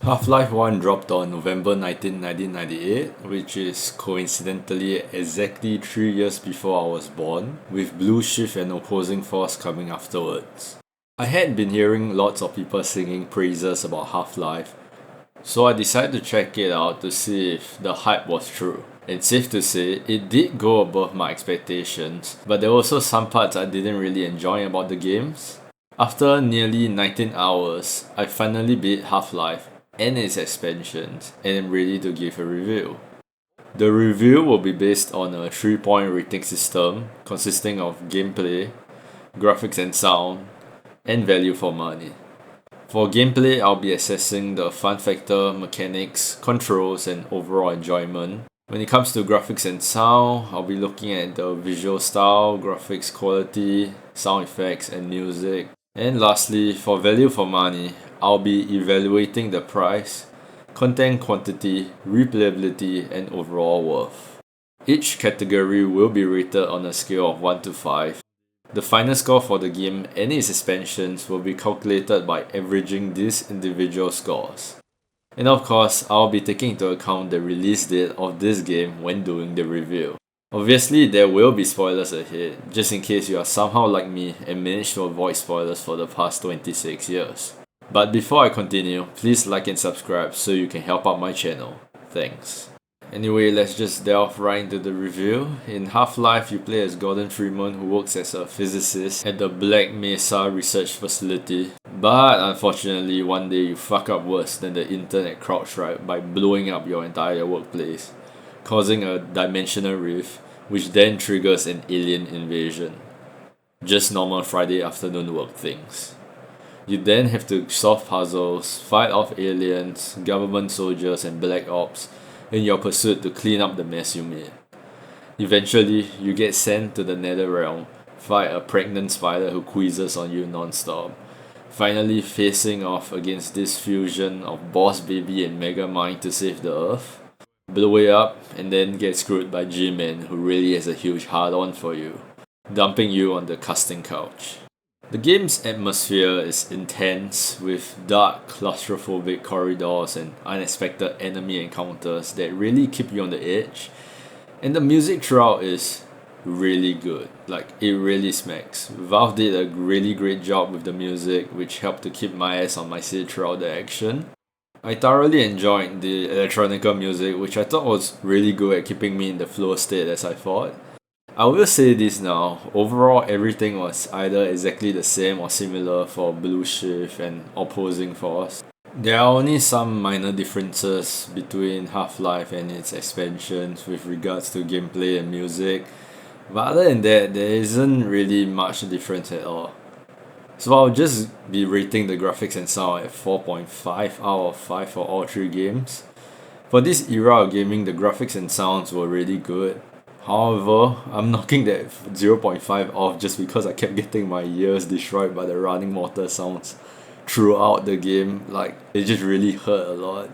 Half-Life 1 dropped on November 19, 1998, which is coincidentally exactly 3 years before I was born, with Blue Shift and Opposing Force coming afterwards. I had been hearing lots of people singing praises about Half-Life, so I decided to check it out to see if the hype was true. It's safe to say it did go above my expectations, but there were also some parts I didn't really enjoy about the games. After nearly 19 hours, I finally beat Half-Life and its expansions and am ready to give a review. The review will be based on a 3-point rating system consisting of gameplay, graphics and sound, and value for money. For gameplay, I'll be assessing the fun factor, mechanics, controls, and overall enjoyment. When it comes to graphics and sound, I'll be looking at the visual style, graphics quality, sound effects, and music. And lastly, for value for money, I'll be evaluating the price, content quantity, replayability, and overall worth. Each category will be rated on a scale of 1 to 5. The final score for the game and its expansions will be calculated by averaging these individual scores. And of course, I'll be taking into account the release date of this game when doing the review. Obviously, there will be spoilers ahead, just in case you are somehow like me and managed to avoid spoilers for the past 26 years. But before I continue, please like and subscribe so you can help out my channel. Thanks. Anyway, let's just delve right into the review. In Half-Life, you play as Gordon Freeman, who works as a physicist at the Black Mesa Research Facility. But unfortunately, one day you fuck up worse than the intern at CrowdStrike by blowing up your entire workplace, causing a dimensional rift, which then triggers an alien invasion. Just normal Friday afternoon work things. You then have to solve puzzles, fight off aliens, government soldiers, and black ops in your pursuit to clean up the mess you made. Eventually, you get sent to the Nether Realm, fight a pregnant spider who quizzes on you non-stop, finally facing off against this fusion of Boss Baby and Megamind to save the Earth, blow it up, and then get screwed by G-Man, who really has a huge hard-on for you, dumping you on the casting couch. The game's atmosphere is intense, with dark, claustrophobic corridors and unexpected enemy encounters that really keep you on the edge. And the music throughout is really good. Like, it really smacks. Valve did a really great job with the music, which helped to keep my ass on my seat throughout the action. I thoroughly enjoyed the electronica music, which I thought was really good at keeping me in the flow state as I fought. I will say this now, overall everything was either exactly the same or similar for Blue Shift and Opposing Force. There are only some minor differences between Half-Life and its expansions with regards to gameplay and music, but other than that, there isn't really much difference at all. So I'll just be rating the graphics and sound at 4.5 out of 5 for all three games. For this era of gaming, the graphics and sounds were really good. However, I'm knocking that 0.5 off just because I kept getting my ears destroyed by the running water sounds throughout the game. Like, it just really hurt a lot.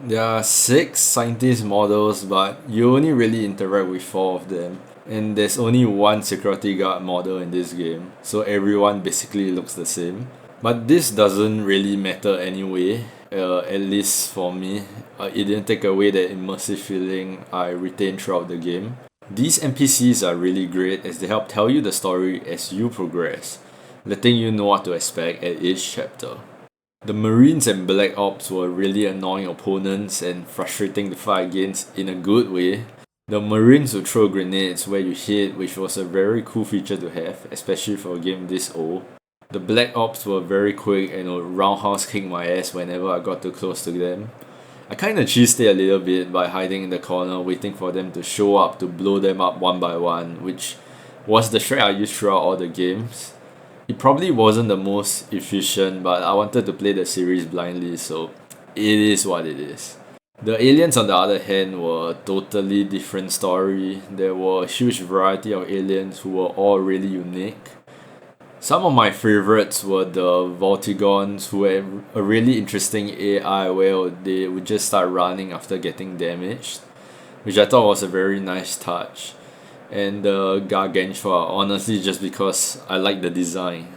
There are 6 scientist models, but you only really interact with 4 of them. And there's only one security guard model in this game, so everyone basically looks the same. But this doesn't really matter anyway, at least for me. It didn't take away that immersive feeling I retained throughout the game. These NPCs are really great as they help tell you the story as you progress, letting you know what to expect at each chapter. The Marines and Black Ops were really annoying opponents and frustrating to fight against in a good way. The Marines would throw grenades where you hit, which was a very cool feature to have, especially for a game this old. The Black Ops were very quick and would roundhouse kick my ass whenever I got too close to them. I kinda cheesed it a little bit by hiding in the corner waiting for them to show up to blow them up one by one, which was the strat I used throughout all the games. It probably wasn't the most efficient, but I wanted to play the series blindly, so it is what it is. The aliens, on the other hand, were a totally different story. There were a huge variety of aliens who were all really unique. Some of my favorites were the Voltigons, who had a really interesting AI where they would just start running after getting damaged, which I thought was a very nice touch. And the Gargantua, honestly, just because I like the design.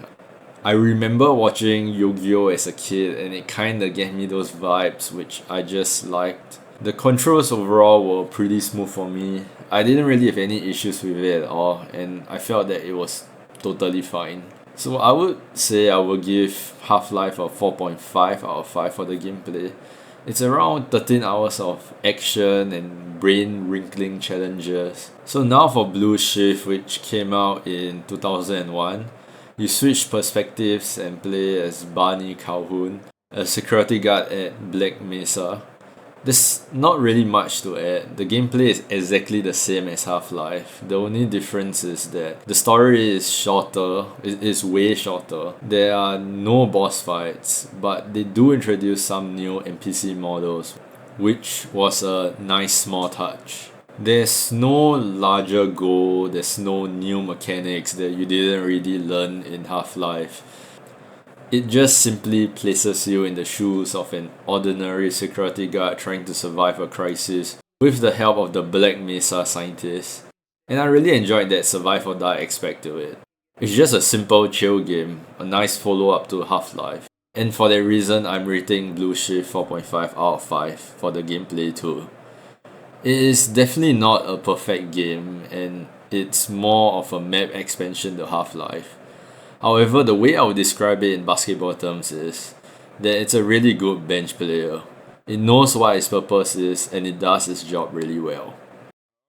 I remember watching Yu-Gi-Oh! As a kid, and it kinda gave me those vibes which I just liked. The controls overall were pretty smooth for me. I didn't really have any issues with it at all, and I felt that it was totally fine. So I would say I will give Half-Life a 4.5 out of 5 for the gameplay. It's around 13 hours of action and brain-wrinkling challenges. So now for Blue Shift, which came out in 2001, you switch perspectives and play as Barney Calhoun, a security guard at Black Mesa. There's not really much to add. The gameplay is exactly the same as Half-Life. The only difference is that the story is shorter, it is way shorter. There are no boss fights, but they do introduce some new NPC models, which was a nice small touch. There's no larger goal, there's no new mechanics that you didn't really learn in Half-Life. It just simply places you in the shoes of an ordinary security guard trying to survive a crisis with the help of the Black Mesa scientists. And I really enjoyed that survive or die aspect to it. It's just a simple chill game, a nice follow-up to Half-Life. And for that reason, I'm rating Blue Shift 4.5 out of 5 for the gameplay too. It is definitely not a perfect game, and it's more of a map expansion to Half-Life. However, the way I would describe it in basketball terms is that it's a really good bench player. It knows what its purpose is and it does its job really well.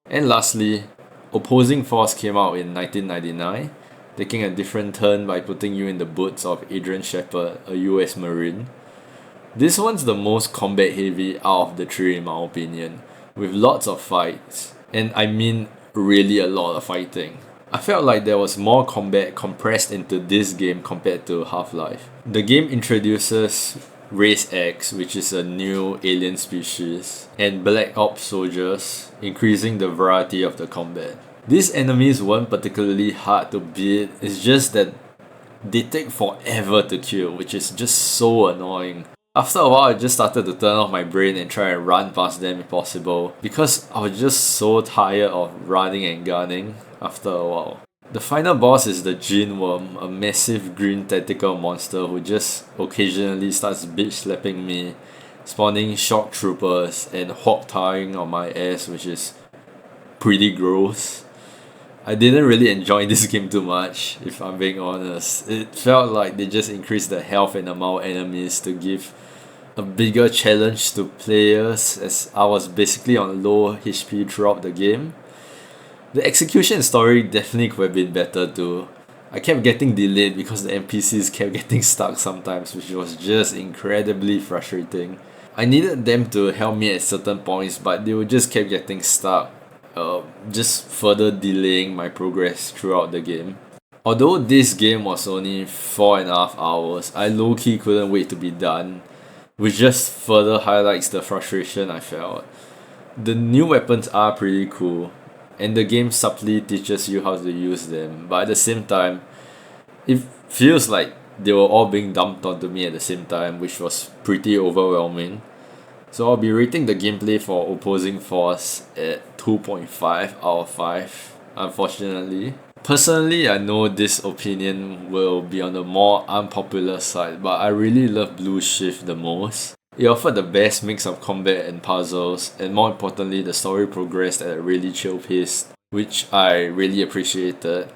And lastly, Opposing Force came out in 1999, taking a different turn by putting you in the boots of Adrian Shepard, a US Marine. This one's the most combat heavy out of the three in my opinion, with lots of fights, and I mean really a lot of fighting. I felt like there was more combat compressed into this game compared to Half-Life. The game introduces Race X, which is a new alien species, and Black Ops soldiers, increasing the variety of the combat. These enemies weren't particularly hard to beat, it's just that they take forever to kill, which is just so annoying. After a while, I just started to turn off my brain and try and run past them if possible, because I was just so tired of running and gunning after a while. The final boss is the Gene Worm, a massive green tentacle monster who just occasionally starts bitch slapping me, spawning shock troopers and hog tying on my ass, which is pretty gross. I didn't really enjoy this game too much, if I'm being honest. It felt like they just increased the health and amount of enemies to give a bigger challenge to players, as I was basically on low HP throughout the game. The execution and story definitely could have been better too. I kept getting delayed because the NPCs kept getting stuck sometimes, which was just incredibly frustrating. I needed them to help me at certain points, but they would just kept getting stuck, just further delaying my progress throughout the game. Although this game was only 4.5 hours, I low-key couldn't wait to be done, which just further highlights the frustration I felt. The new weapons are pretty cool, and the game subtly teaches you how to use them, but at the same time, it feels like they were all being dumped onto me at the same time, which was pretty overwhelming. So I'll be rating the gameplay for Opposing Force at 2.5 out of 5, unfortunately. Personally, I know this opinion will be on the more unpopular side, but I really love Blue Shift the most. It offered the best mix of combat and puzzles, and more importantly, the story progressed at a really chill pace, which I really appreciated.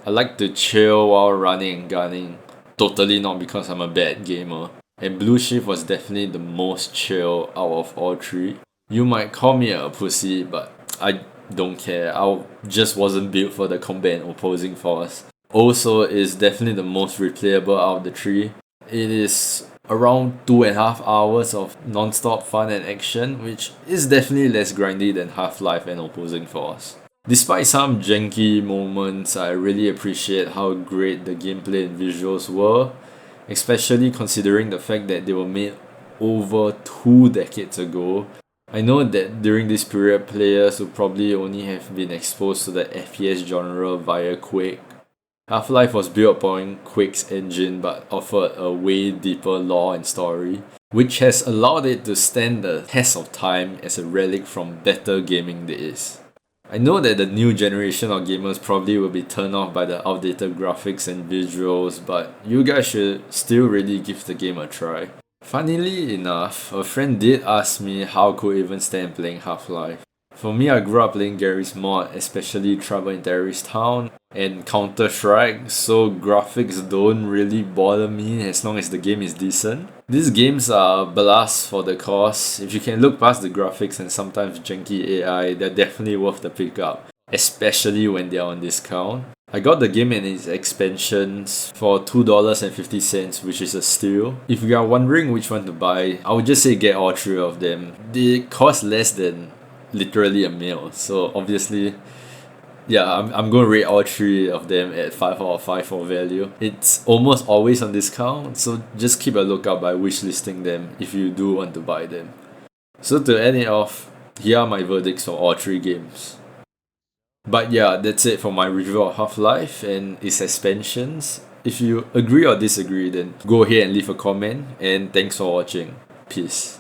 I like to chill while running and gunning, totally not because I'm a bad gamer. And Blue Shift was definitely the most chill out of all three. You might call me a pussy, but I don't care. I just wasn't built for the combat and Opposing Force. Also, it's definitely the most replayable out of the three. It is around 2.5 hours of non-stop fun and action, which is definitely less grindy than Half-Life and Opposing Force. Despite some janky moments, I really appreciate how great the gameplay and visuals were, especially considering the fact that they were made over 2 decades ago. I know that during this period, players would probably only have been exposed to the FPS genre via Quake. Half-Life was built upon Quake's engine but offered a way deeper lore and story, which has allowed it to stand the test of time as a relic from better gaming days. I know that the new generation of gamers probably will be turned off by the outdated graphics and visuals, but you guys should still really give the game a try. Funnily enough, a friend did ask me how could I even stand playing Half-Life. For me, I grew up playing Garry's Mod, especially Trouble in Terrorist Town and Counter-Strike, so graphics don't really bother me as long as the game is decent. These games are a blast for the cause. If you can look past the graphics and sometimes janky AI, they're definitely worth the pickup, especially when they're on discount. I got the game and its expansions for $2.50, which is a steal. If you are wondering which one to buy, I would just say get all three of them. They cost less than literally a meal, so obviously, yeah, I'm going to rate all three of them at 5 out of 5 for value. It's almost always on discount, so just keep a lookout by wishlisting them if you do want to buy them. So to end it off, here are my verdicts for all three games. But yeah, that's it for my review of Half-Life and its expansions. If you agree or disagree, then go ahead and leave a comment, and thanks for watching. Peace.